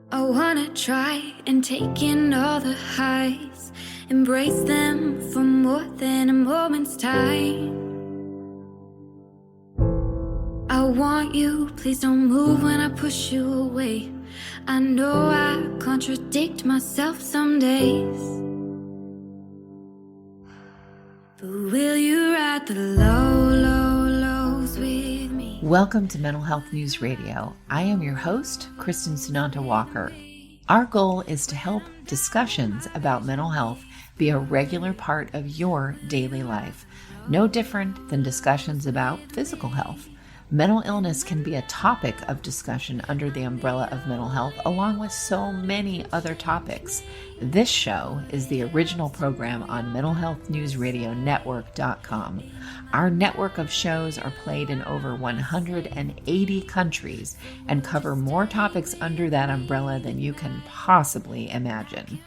I wanna try and take in all the highs, embrace them for more than a moment's time. I want you, please don't move when I push you away. I know I contradict myself some days, but will you ride the lows with me? Welcome to Mental Health News Radio. I am your host, Kristen Sunanta Walker. Our goal is to help discussions about mental health be a regular part of your daily life, no different than discussions about physical health. Mental illness can be a topic of discussion under the umbrella of mental health, along with so many other topics. This show is the original program on mentalhealthnewsradionetwork.com. Our network of shows are played in over 180 countries and cover more topics under that umbrella than you can possibly imagine.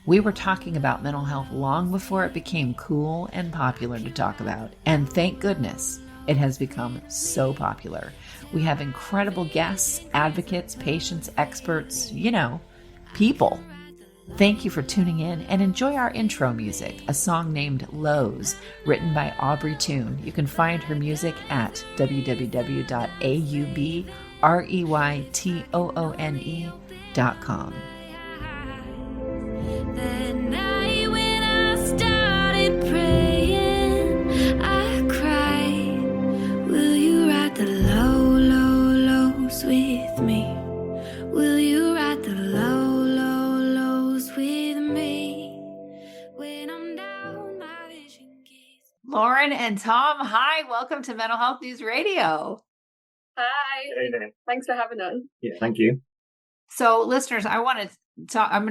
We were talking about mental health long before it became cool and popular to talk about, and thank goodness it has become so popular. We have incredible guests, advocates, patients, experts, people. Thank you for tuning in and enjoy our intro music, a song named Lows, written by Aubrey Toon. You can find her music at www.aubreytoone.com. That night when I started praying, I cried, will you ride the lows with me? Will you ride the lows with me? When I'm down, my vision gets... Lauren and Tom, hi, welcome to Mental Health News Radio. Hi. Hey there. Thanks for having us. Yeah, thank you. So listeners, I'm going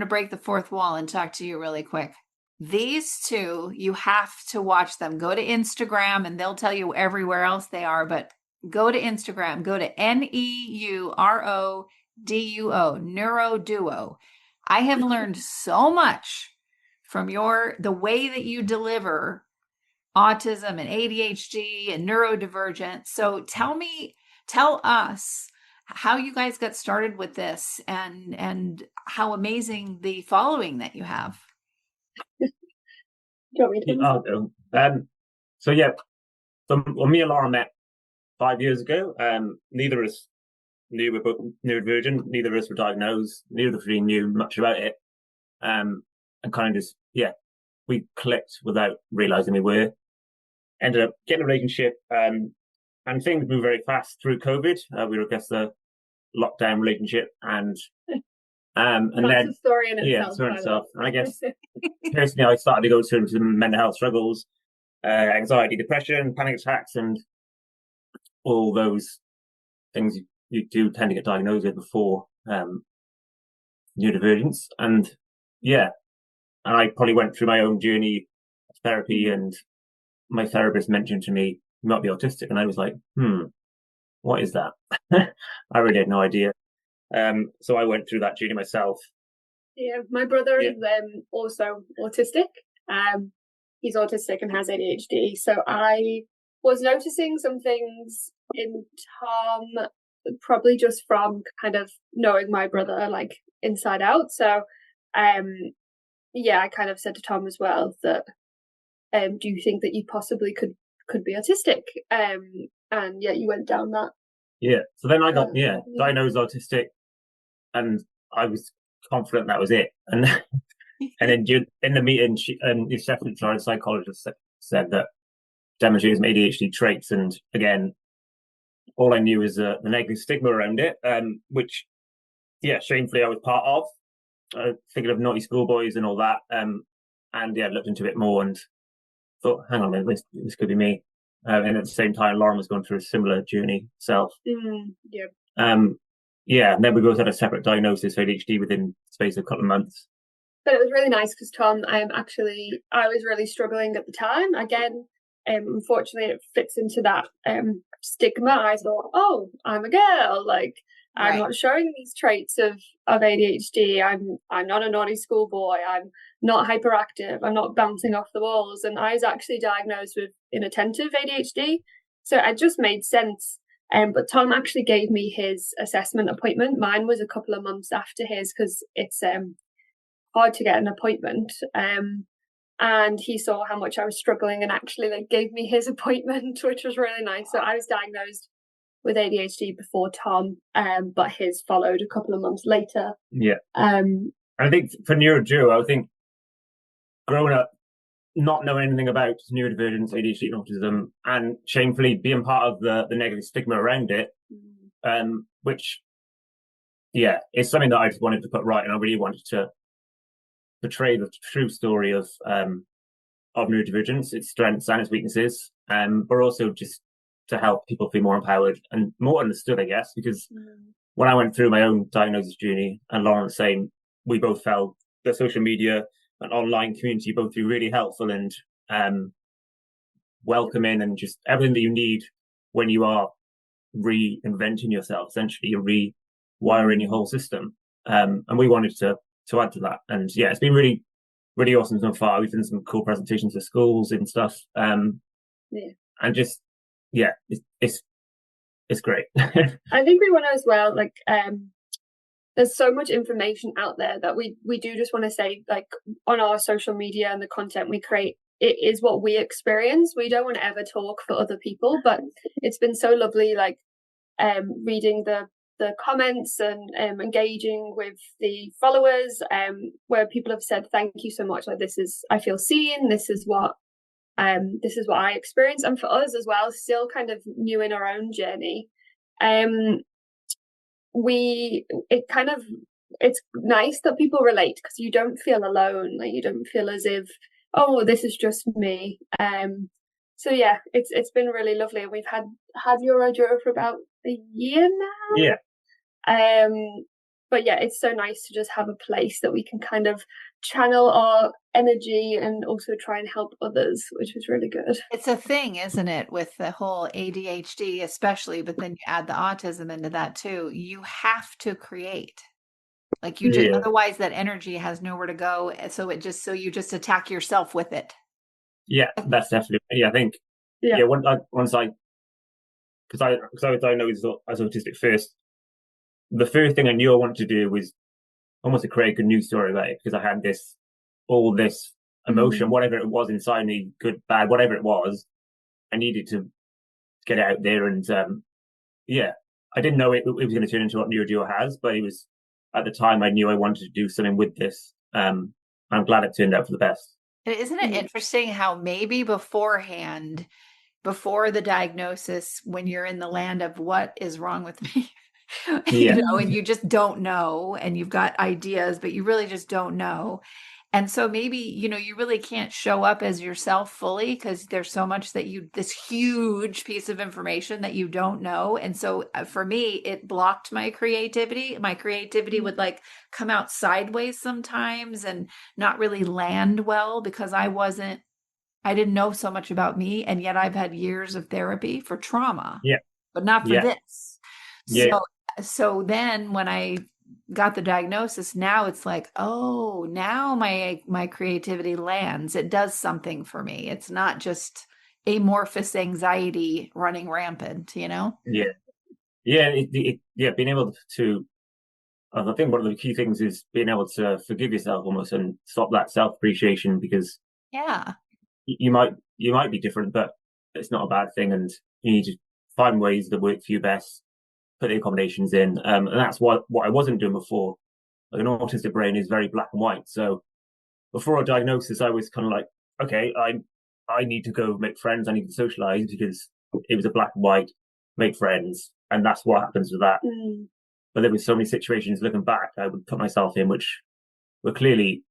to break the fourth wall and talk to you really quick. These two, you have to watch them. Go to Instagram and they'll tell you everywhere else they are, but go to Instagram, go to NeuroDuo, NeuroDuo. I have learned so much from the way that you deliver autism and ADHD and neurodivergent. So tell us how you guys got started with this and how amazing the following that you have. Do you want me to? I'll go. So when me and Laura met 5 years ago, neither of us knew we were both neurodivergent. Neither of us were diagnosed. Neither of us really knew much about it. And kind of just, we clicked without realizing we were. Ended up getting a relationship, and things moved very fast through COVID. We were, I guess, the lockdown relationship, and That's then a story in itself. story in itself. And I guess personally, I started to go through some mental health struggles, anxiety, depression, panic attacks, and all those things you do tend to get diagnosed with before neurodivergence. And I probably went through my own journey of therapy, and my therapist mentioned to me, you might be autistic, and I was like, what is that? I really had no idea. So I went through that journey myself. Yeah, my brother is also autistic. He's autistic and has ADHD. So I was noticing some things in Tom, probably just from kind of knowing my brother like inside out. So I kind of said to Tom as well that do you think that you possibly could be autistic? And you went down that. Yeah. So then I got diagnosed autistic, and I was confident that was it. And and then in the meeting, the psychologist said that demonstrated some ADHD traits, and again, all I knew was the negative stigma around it, which shamefully I was part of. Thinking of naughty schoolboys and all that, looked into it more and thought, hang on a minute, this could be me. And at the same time, Lauren was going through a similar journey herself. And then we both had a separate diagnosis for ADHD within the space of a couple of months. But it was really nice because Tom, I was really struggling at the time. Again, unfortunately, it fits into that stigma. I thought, oh, I'm a girl. Like, I'm not showing these traits of ADHD. I'm not a naughty schoolboy. I'm not hyperactive. I'm not bouncing off the walls. And I was actually diagnosed with inattentive ADHD. So it just made sense But Tom actually gave me his assessment appointment. Mine was a couple of months after his because it's hard to get an appointment. And he saw how much I was struggling and actually gave me his appointment, which was really nice. So I was diagnosed with ADHD before Tom, but his followed a couple of months later. Yeah. I think for NeuroDuo, I think growing up, not knowing anything about neurodivergence, ADHD, and autism, and shamefully being part of the negative stigma around it, which, is something that I just wanted to put right, and I really wanted to portray the true story of neurodivergence, its strengths and its weaknesses, but also just to help people feel more empowered and more understood, I guess, because when I went through my own diagnosis journey, and Lauren the same, we both felt the social media and online community both be really helpful and welcoming, and just everything that you need when you are reinventing yourself. Essentially, you're rewiring your whole system, and we wanted to add to that. And it's been really, really awesome so far. We've done some cool presentations to schools and stuff, and just it's great. I think we want to as well, there's so much information out there that we do just want to say, on our social media and the content we create, it is what we experience. We don't want to ever talk for other people, but it's been so lovely, reading the comments and engaging with the followers, where people have said, thank you so much. I feel seen. This is what I experience. And for us as well, still kind of new in our own journey, it's nice that people relate, because you don't feel alone. You don't feel as if, oh, this is just me. So it's been really lovely. We've had NeuroDuo for about a year now. But it's so nice to just have a place that we can kind of channel our energy and also try and help others, which is really good. It's a thing, isn't it, with the whole ADHD especially, but then you add the autism into that too. You have to create. Otherwise that energy has nowhere to go. So you just attack yourself with it. Yeah, that's definitely. I think. Once I was diagnosed as autistic first, the first thing I knew I wanted to do was almost to create a good news story about it, because I had all this emotion, whatever it was inside me, good, bad, whatever it was, I needed to get it out there. And I didn't know it was going to turn into what NeuroDuo has, but it was, at the time, I knew I wanted to do something with this. I'm glad it turned out for the best. Isn't it interesting how maybe beforehand, before the diagnosis, when you're in the land of what is wrong with me, and you just don't know, and you've got ideas, but you really just don't know. And so maybe, you really can't show up as yourself fully, because there's so much this huge piece of information that you don't know. And so for me, it blocked my creativity. My creativity would come out sideways sometimes and not really land well, because I didn't know so much about me. And yet I've had years of therapy for trauma, but not for this. So then when I got the diagnosis, now it's now my creativity lands. It does something for me. It's not just amorphous anxiety running rampant, being able to, I think one of the key things is being able to forgive yourself almost, and stop that self-appreciation, because you might be different, but it's not a bad thing, and you need to find ways that work for you best, put the accommodations in, and that's what I wasn't doing before. An autistic brain is very black and white. So before a diagnosis, I was kind of okay, I need to go make friends. I need to socialize, because it was a black and white, make friends, and that's what happens with that. But there were so many situations looking back I would put myself in which were clearly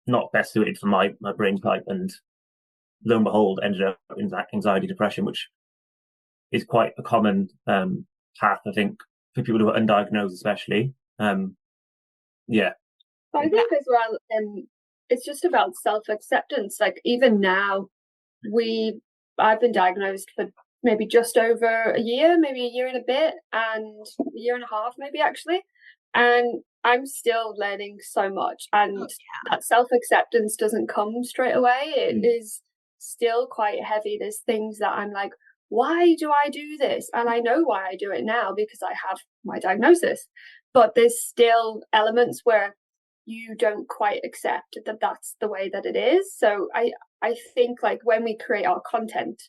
not best suited for my brain type, and lo and behold, ended up in anxiety, depression, which is quite a common path, I think, for people who are undiagnosed, especially. I think as well, it's just about self-acceptance. Even now, I've been diagnosed for maybe just over a year, maybe a year and a bit, and a year and a half, maybe actually. And I'm still learning so much, and that self-acceptance doesn't come straight away. It is still quite heavy. There's things that I'm why do I do this? And I know why I do it now because I have my diagnosis. But there's still elements where you don't quite accept that that's the way that it is. So I think like when we create our content,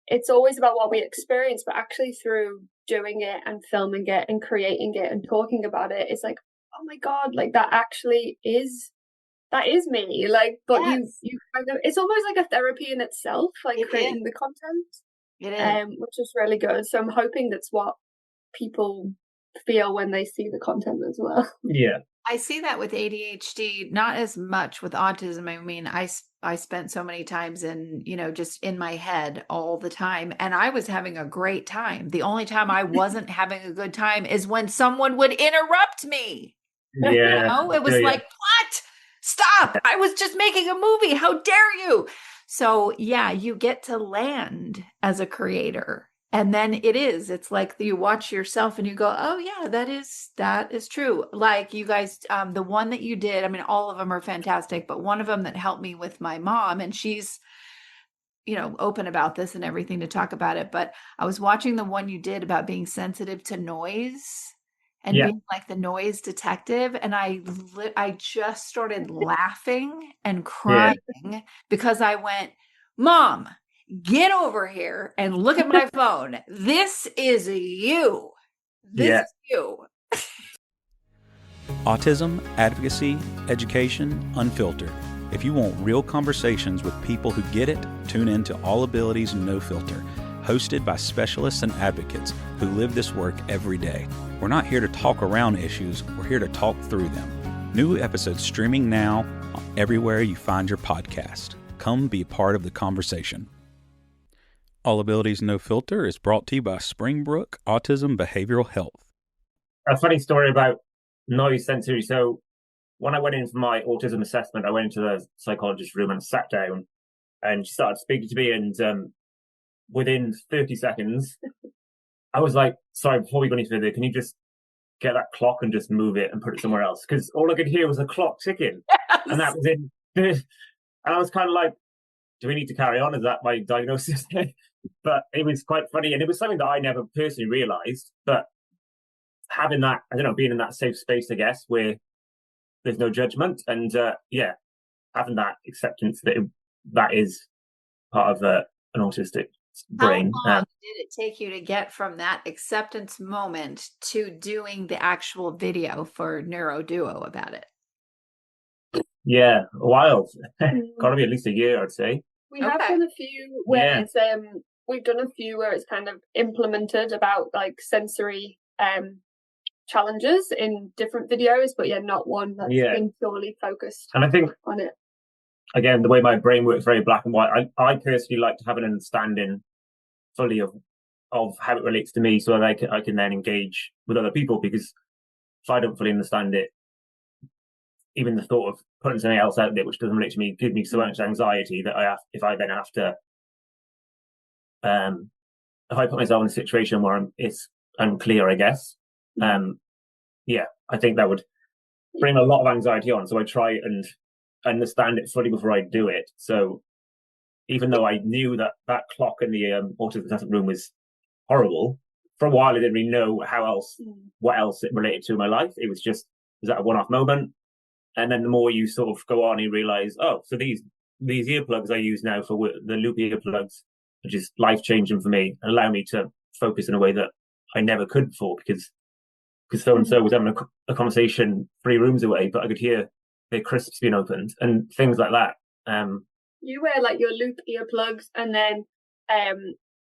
it's always about what we experience, but actually through doing it and filming it and creating it and talking about it, it's like, oh my God, like that actually is, that is me. Like, but Yes. you kind of, it's almost like a therapy in itself, like It creating is. the content. It is. Which is really good. So I'm hoping that's what people feel when they see the content as well. Yeah. I see that with ADHD, not as much with autism. I mean, I spent so many times in, just in my head all the time, and I was having a great time. The only time I wasn't having a good time is when someone would interrupt me. Yeah. It was like, what? Stop. I was just making a movie. How dare you? So yeah, you get to land as a creator. And then it's like you watch yourself and you go, oh yeah, that is true. Like you guys, the one that you did, I mean, all of them are fantastic, but one of them that helped me with my mom, and she's, open about this and everything to talk about it. But I was watching the one you did about being sensitive to noise and being like the noise detective. And I just started laughing and crying because I went, Mom, get over here and look at my phone. This is you. This is you. Autism, advocacy, education, unfiltered. If you want real conversations with people who get it, tune in to All Abilities No Filter, hosted by specialists and advocates who live this work every day. We're not here to talk around issues, we're here to talk through them. New episodes streaming now everywhere you find your podcast. Come be a part of the conversation. All Abilities No Filter is brought to you by Springbrook Autism Behavioral Health. A funny story about noise sensory. So when I went in for my autism assessment, I went into the psychologist's room and sat down, and she started speaking to me, and within 30 seconds, I was like, sorry, before we go any further, can you just get that clock and just move it and put it somewhere else? Because all I could hear was a clock ticking. Yes. And that was in. And I was kind of like, do we need to carry on? Is that my diagnosis? But it was quite funny. And it was something that I never personally realized. But having that, I don't know, being in that safe space, I guess, where there's no judgment. And having that acceptance that is part of an autistic brain. How long did it take you to get from that acceptance moment to doing the actual video for NeuroDuo about it? Yeah, a while. Gotta be at least a year, I'd say. We have done a few where it's we've done a few where it's kind of implemented about like sensory challenges in different videos, but not one that's been purely focused and I think on it. Again, the way my brain works, very black and white. I personally like to have an understanding fully of how it relates to me, so that I can then engage with other people. Because if I don't fully understand it, even the thought of putting something else out there which doesn't relate to me gives me so much anxiety that if I put myself in a situation where it's unclear, I guess, I think that would bring a lot of anxiety on. So I try and understand it fully before I do it. So even though I knew that clock in the autism assessment room was horrible, for a while I didn't really know what else it related to in my life. It was that a one-off moment? And then the more you sort of go on, you realize, oh, so these earplugs I use now for the loop earplugs are just life-changing for me and allow me to focus in a way that I never could before, because so-and-so was having a conversation 3 rooms away, but I could hear their crisps being opened and things like that. You wear like your loop earplugs and then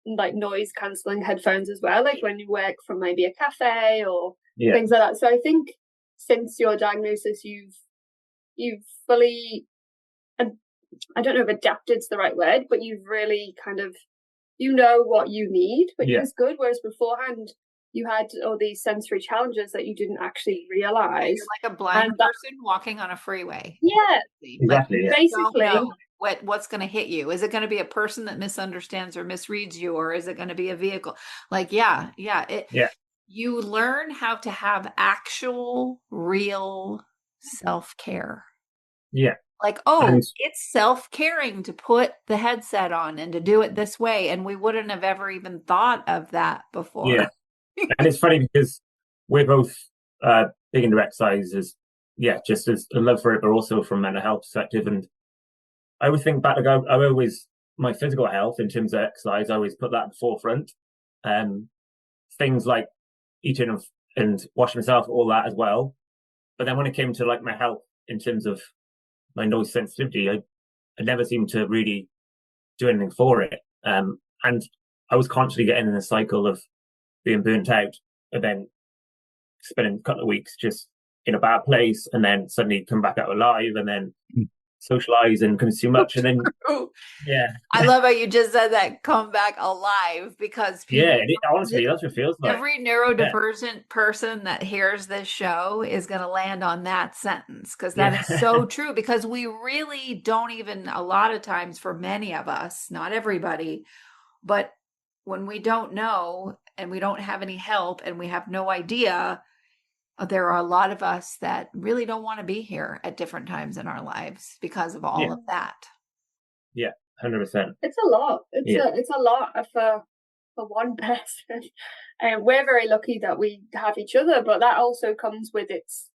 like noise cancelling headphones as well, like when you work from maybe a cafe or things like that. So I think since your diagnosis, you've fully, I don't know if adapted's the right word, but you've really kind of, what you need, which is good. Whereas beforehand, you had all these sensory challenges that you didn't actually realize. You're like a blind person walking on a freeway. Yeah, exactly. Like, basically. What's going to hit you? Is it going to be a person that misunderstands or misreads you, or is it going to be a vehicle? Like, you learn how to have actual, real self-care. Yeah. Like, oh, And it's self-caring to put the headset on and to do it this way. And we wouldn't have ever even thought of that before. yeah, and it's funny because we're both big into exercise, just as a love for it, but also from a mental health perspective. And I always think back, like I always, my physical health in terms of exercise, I always put that at the forefront. Things like eating and washing myself, all that as well. But then when it came to like my health in terms of my noise sensitivity, I never seemed to really do anything for it. And I was constantly getting in a cycle of being burnt out and then spending a couple of weeks just in a bad place and then suddenly come back out alive and then socialize and consume much. And then, yeah. I love how you just said that, come back alive, because people, honestly, that's what it feels like. Every neurodivergent person that hears this show is going to land on that sentence, because that is so true, because we really don't even, a lot of times for many of us, not everybody, but when we don't know and we don't have any help and we have no idea, there are a lot of us that really don't want to be here at different times in our lives because of all of that. Yeah, 100%. It's a lot. It's a lot for one person. And we're very lucky that we have each other, but that also comes with its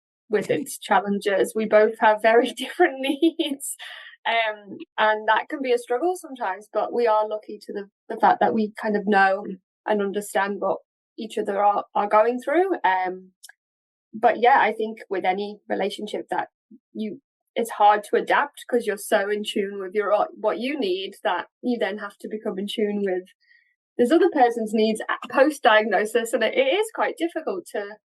challenges. We both have very different needs. And that can be a struggle sometimes, but we are lucky to the fact that we kind of know and understand what each other are going through. But yeah, I think with any relationship that it's hard to adapt because you're so in tune with what you need that you then have to become in tune with this other person's needs post-diagnosis, and it is quite difficult to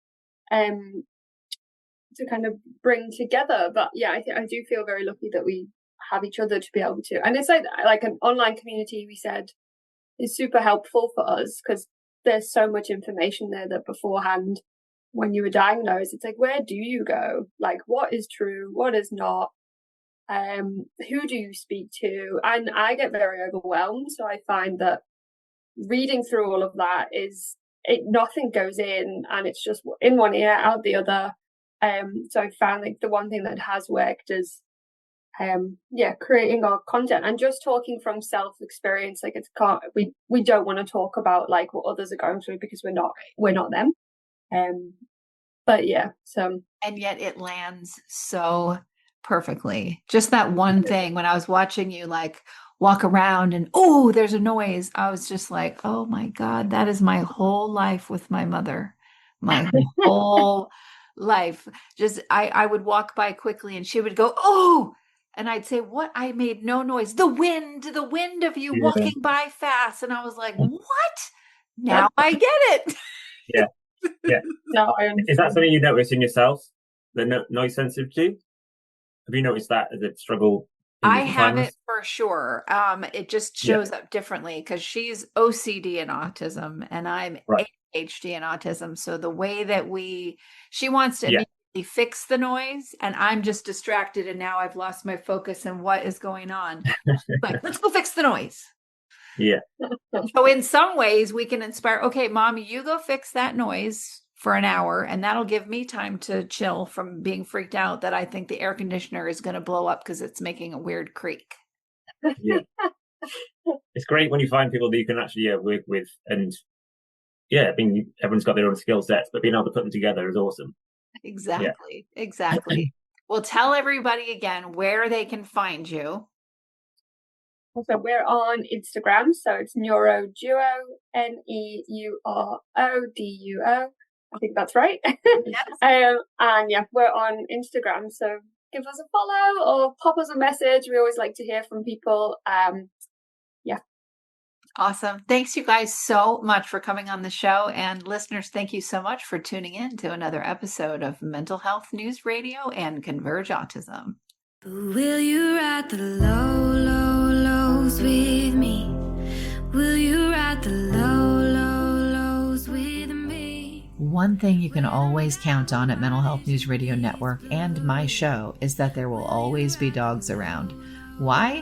kind of bring together. But yeah, I do feel very lucky that we have each other to be able to, and it's like an online community, we said, is super helpful for us because there's so much information there that beforehand, when you were diagnosed, it's like, where do you go? Like, what is true? What is not? Who do you speak to? And I get very overwhelmed. So I find that reading through all of that nothing goes in, and it's just in one ear, out the other. So I found like the one thing that has worked is, creating our content and just talking from self-experience. Like we don't want to talk about like what others are going through because we're not them. But yeah, so. And yet it lands so perfectly. Just that one thing, when I was watching you like walk around and, oh, there's a noise, I was just like, oh my God, that is my whole life with my mother. My whole life. Just, I would walk by quickly and she would go, oh, and I'd say, what? I made no noise. The wind of you walking by fast. And I was like, what? Now I get it. Yeah. Yeah. No, is that something you notice in yourself, the noise sensitivity? Have you noticed that as a struggle? I have it for sure. It just shows up differently because she's OCD and autism, and I'm ADHD and autism. So the way that she wants to immediately fix the noise, and I'm just distracted, and now I've lost my focus and what is going on. Like, let's go fix the noise. Yeah. So in some ways we can inspire, okay, Mommy, you go fix that noise for an hour, and that'll give me time to chill from being freaked out that I think the air conditioner is going to blow up because it's making a weird creak. Yeah. It's great when you find people that you can actually work with, and I mean, everyone's got their own skill sets, but being able to put them together is awesome. Exactly. Well, tell everybody again where they can find you. So we're on Instagram, so it's NeuroDuo, NeuroDuo. I think that's right. Yes. And we're on Instagram, so give us a follow or pop us a message. We always like to hear from people. Awesome. Thanks you guys so much for coming on the show, and listeners, thank you so much for tuning in to another episode of Mental Health News Radio and Converge Autism. Will you ride the low, low, lows with me? Will you ride the low, low, lows with me? One thing you can always count on at Mental Health News Radio Network and my show is that there will always be dogs around. Why?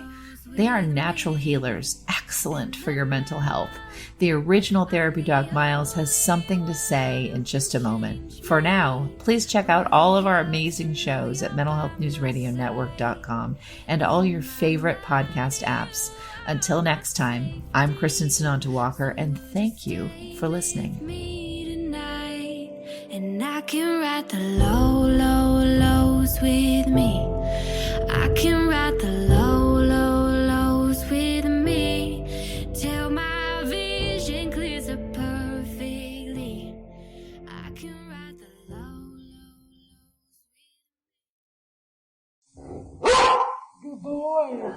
They are natural healers, excellent for your mental health. The original therapy dog Miles has something to say in just a moment. For now, please check out all of our amazing shows at mentalhealthnewsradionetwork.com and all your favorite podcast apps. Until next time, I'm Kristen Sananta Walker, and thank you for listening. And I can write the low, low, lows with me. I can write the low, low, lows with me. Till my vision clears up perfectly. I can write the low, low, lows with me. Good boy.